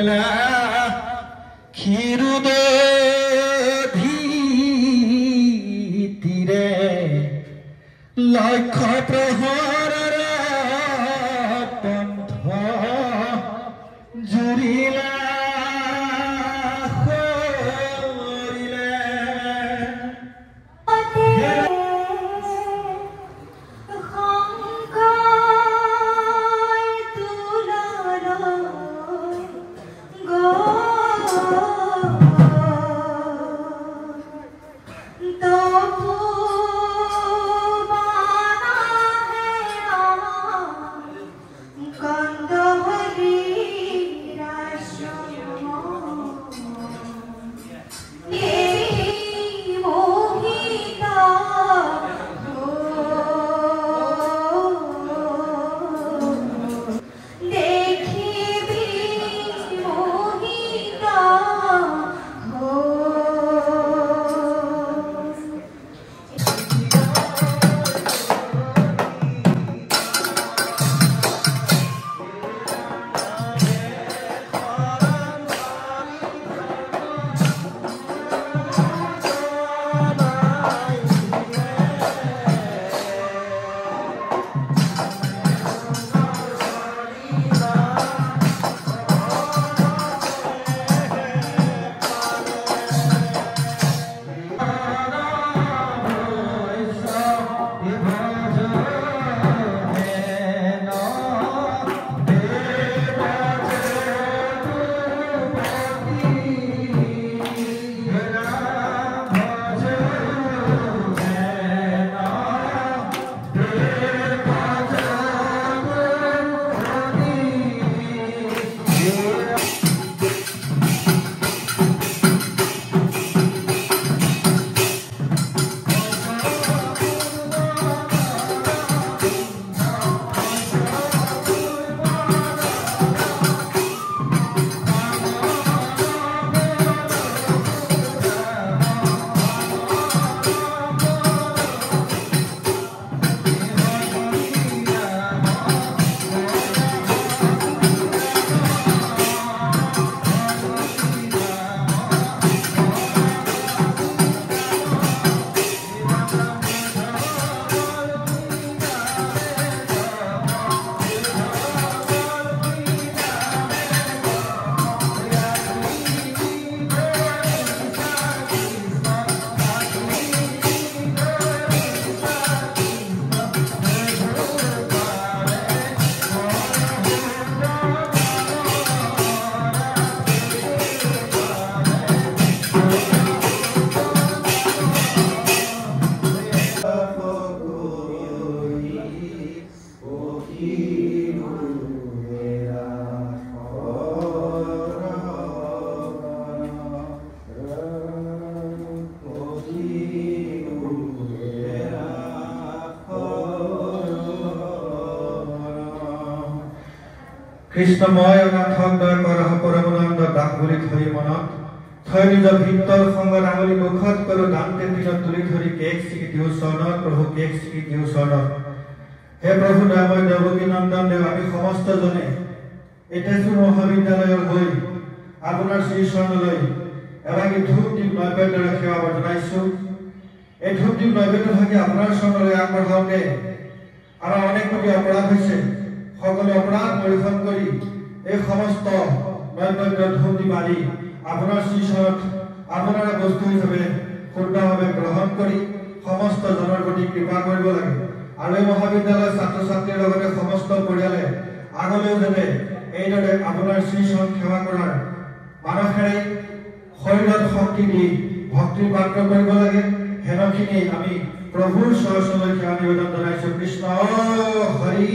ঝুৰিলা ক্ষীৰোদে ধীতিৰে লক্ষ্য প্ৰহৰৰে পন্থ জুৰিলা কৃষ্ণময় নাথক দয় কৰহ পৰমানন্দ দাস বুলি ধৰি মনত থৈ নিজ ভিতৰ সংগত আঙুলি মুখত কৰো দান্তে পিছত তুলি ধৰি কেক চিকি দিও চৰণত প্ৰভু কেক চিকি দিও চৰণত হে প্ৰভু দয়াময় দেৱকী নন্দন দেৱ আমি সমস্ত জনে এতেজু মহাবিদ্যালয়ৰ হৈ আপোনাৰ শ্ৰী চৰণলৈ এভাগি ধূপ দীপ নৈবেদ্যৰে সেৱা জনাইছো এই ধূপ দীপ নৈবেদ্য ভাগি আপোনাৰ চৰণলৈ আগবঢ়াওঁতে আমাৰ অনেক কোটি অপৰাধ হৈছে সকলো অপৰাধ পৰিশোধ কৰি এই সমস্ত নৈবেদ্য ধূপ দীপ আদি আপোনাৰ শ্ৰীচৰণত আপোনাৰ বস্তু হিচাপে শুদ্ধভাৱে গ্ৰহণ কৰি সমস্ত জনৰ প্ৰতি কৃপা কৰিব লাগে আৰু এই মহাবিদ্যালয়ৰ ছাত্ৰ ছাত্ৰীৰ লগতে সমস্ত পৰিয়ালে আগলৈও যাতে এইদৰে আপোনাৰ শ্ৰীচৰণ সেৱা কৰাৰ মানসেৰে শৰীৰত শক্তি দি ভক্তিৰ পাত্ৰ কৰিব লাগে হেনখিনি আমি প্ৰভুৰ চৰণলৈ সেৱা নিবেদন জনাইছো কৃষ্ণ হৰি